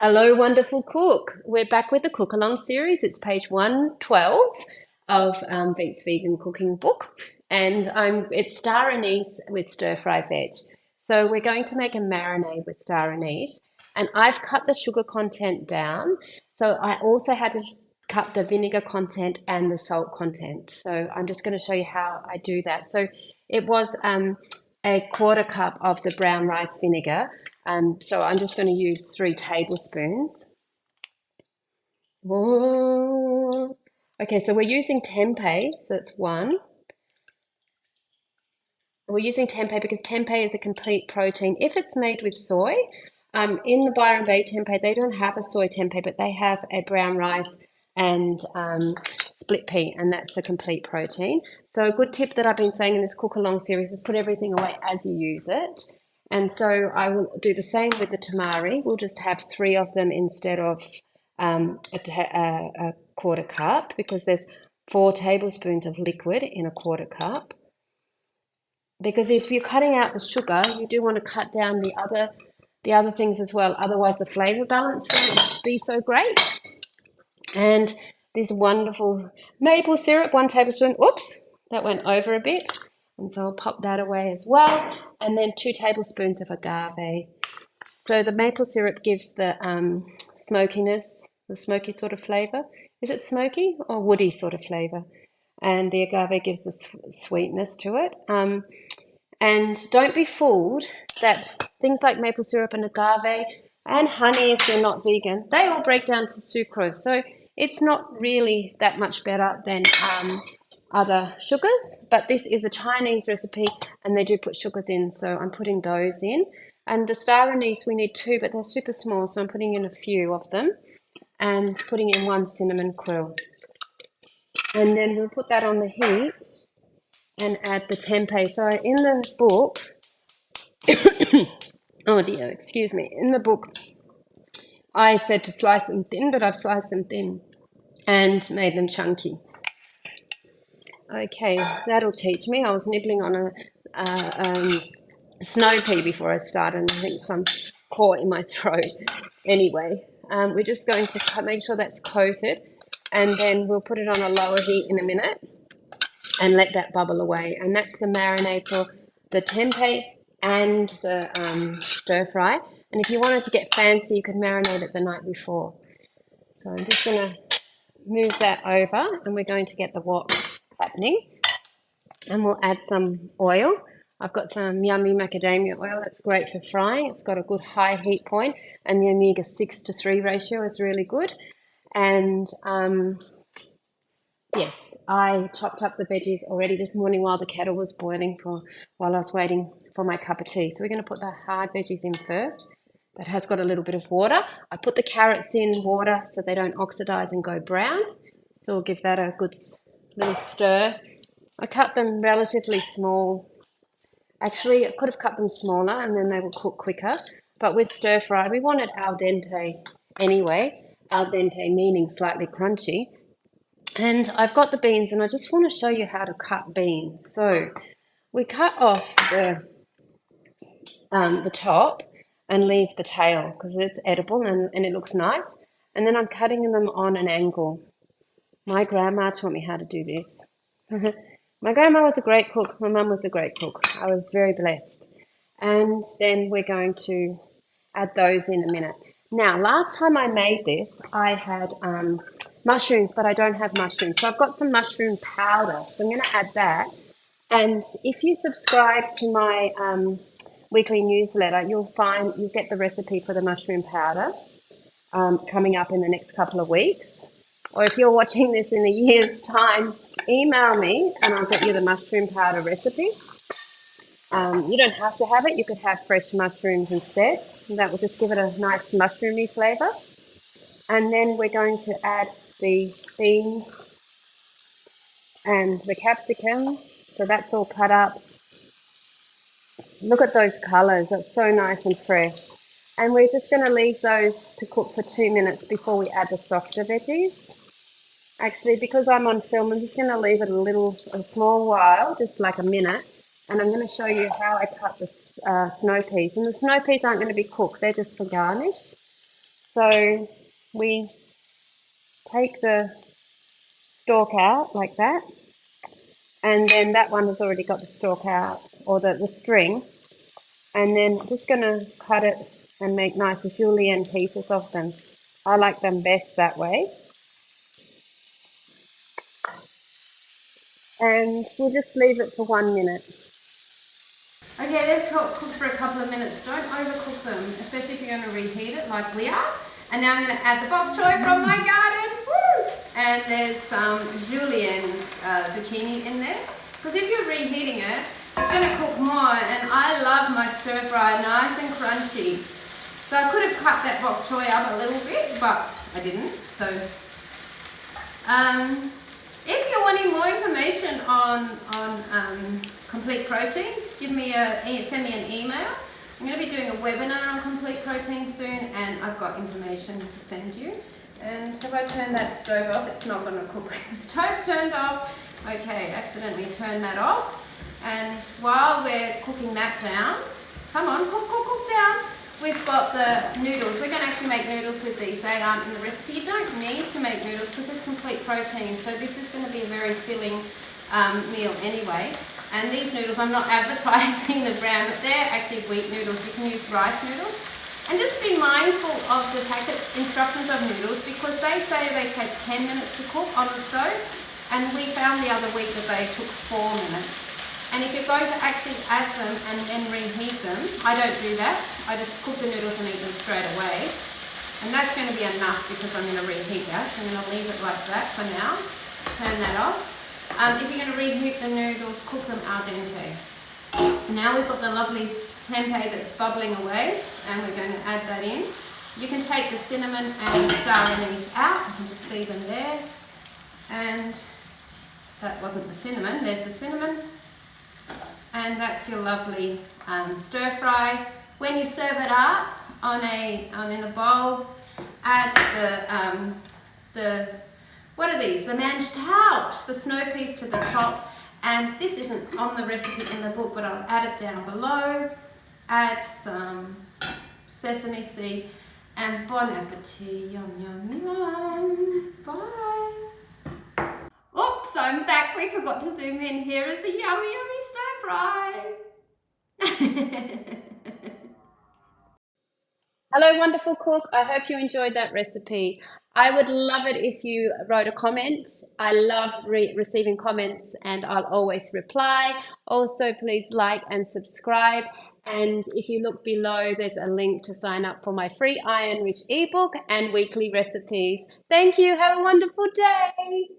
Hello, wonderful cook. We're back with the cook along series. It's page 112 of Veet's vegan cooking book, and it's star anise with stir fry veg. So we're going to make a marinade with star anise, and I've cut the sugar content down. So I also had to cut the vinegar content and the salt content. So I'm just going to show you how I do that. So it was a quarter cup of the brown rice vinegar. So I'm just going to use 3 tablespoons. Whoa. Okay, so we're using tempeh, so that's 1. We're using tempeh because tempeh is a complete protein. If it's made with soy, in the Byron Bay tempeh, they don't have a soy tempeh, but they have a brown rice and split pea, and that's a complete protein. So a good tip that I've been saying in this cook along series is put everything away as you use it. And so I will do the same with the tamari. We'll just have 3 of them instead of a quarter cup, because there's 4 tablespoons of liquid in a quarter cup. Because if you're cutting out the sugar, you do want to cut down the other things as well. Otherwise, the flavor balance won't be so great. And this wonderful maple syrup, 1 tablespoon. Oops, that went over a bit. And so I'll pop that away as well. And then 2 tablespoons of agave. So the maple syrup gives the smokiness, the smoky sort of flavor. Is it smoky or woody sort of flavor? And the agave gives the sweetness to it. And don't be fooled that things like maple syrup and agave and honey, if you're not vegan, they all break down to sucrose. So it's not really that much better than other sugars, but this is a Chinese recipe and they do put sugars in, so I'm putting those in. And the star anise, we need 2, but they're super small, so I'm putting in a few of them and putting in 1 cinnamon quill. And then we'll put that on the heat and add the tempeh. So in the book, oh dear, excuse me, in the book I said to slice them thin, but I've sliced them thin and made them chunky. Okay, that'll teach me. I was nibbling on a snow pea before I started, and I think some caught in my throat. Anyway, we're just going to make sure that's coated, and then we'll put it on a lower heat in a minute and let that bubble away. And that's the marinade for the tempeh and the stir fry. And if you wanted to get fancy, you could marinate it the night before. So I'm just going to move that over, and we're going to get the wok happening. And we'll add some oil. I've got some yummy macadamia oil. That's great for frying. It's got a good high heat point, and the omega 6:3 ratio is really good. And yes, I chopped up the veggies already this morning while the kettle was boiling, while I was waiting for my cup of tea. So we're going to put the hard veggies in first. That has got a little bit of water. I put the carrots in water so they don't oxidize and go brown. So we'll give that a good little stir. I cut them relatively small. Actually, I could have cut them smaller and then they will cook quicker. But with stir fry, we want it al dente anyway. Al dente meaning slightly crunchy. And I've got the beans, and I just want to show you how to cut beans. So we cut off the top and leave the tail because it's edible and it looks nice. And then I'm cutting them on an angle. My grandma taught me how to do this. My grandma was a great cook. My mum was a great cook. I was very blessed. And then we're going to add those in a minute. Now, last time I made this, I had mushrooms, but I don't have mushrooms. So I've got some mushroom powder. So I'm going to add that. And if you subscribe to my weekly newsletter, you'll get the recipe for the mushroom powder coming up in the next couple of weeks. Or if you're watching this in a year's time, email me and I'll get you the mushroom powder recipe. You don't have to have it. You could have fresh mushrooms instead. That will just give it a nice mushroomy flavour. And then we're going to add the beans and the capsicum. So that's all cut up. Look at those colours. That's so nice and fresh. And we're just going to leave those to cook for 2 minutes before we add the softer veggies. Actually, because I'm on film, I'm just going to leave it a small while, just like a minute. And I'm going to show you how I cut the snow peas. And the snow peas aren't going to be cooked. They're just for garnish. So we take the stalk out like that, and then that one has already got the stalk out, or the string, and then I'm just going to cut it and make nice julienne pieces of them. I like them best that way. And we'll just leave it for 1 minute. Okay, they've cooked for a couple of minutes. Don't overcook them, especially if you're going to reheat it like we are. And now I'm going to add the bok choy from my garden. Woo! And there's some julienne zucchini in there. Because if you're reheating it, it's going to cook more. And I love my stir fry nice and crunchy. So I could have cut that bok choy up a little bit, but I didn't. So, if you're wanting more information on complete protein, send me an email. I'm going to be doing a webinar on complete protein soon, and I've got information to send you. And have I turned that stove off? It's not going to cook with the stove turned off. Okay, accidentally turned that off. And while we're cooking that down, come on, cook down. We've got the noodles. We're going to actually make noodles with these. They aren't in the recipe. You don't need to make noodles because it's complete protein. So this is going to be a very filling meal anyway. And these noodles, I'm not advertising the brand, but they're actually wheat noodles. You can use rice noodles. And just be mindful of the packet instructions of noodles because they say they take 10 minutes to cook on the stove. And we found the other week that they took 4 minutes. And if you're going to actually add them and then reheat them, I don't do that. I just cook the noodles and eat them straight away. And that's going to be enough because I'm going to reheat that. So I'm going to leave it like that for now. Turn that off. If you're going to reheat the noodles, cook them al dente. Now we've got the lovely tempeh that's bubbling away, and we're going to add that in. You can take the cinnamon and star anise out. You can just see them there. And that wasn't the cinnamon. There's the cinnamon. And that's your lovely stir fry. When you serve it up in a bowl, add the what are these? The mange tout, the snow peas to the top. And this isn't on the recipe in the book, but I'll add it down below. Add some sesame seed and bon appetit. Yum, yum, yum. Bye. Oops, I'm back. We forgot to zoom in. Here is a yummy, yummy stir fry. Hello, wonderful cook. I hope you enjoyed that recipe. I would love it if you wrote a comment. I love receiving comments and I'll always reply. Also, please like and subscribe. And if you look below, there's a link to sign up for my free iron rich ebook and weekly recipes. Thank you. Have a wonderful day.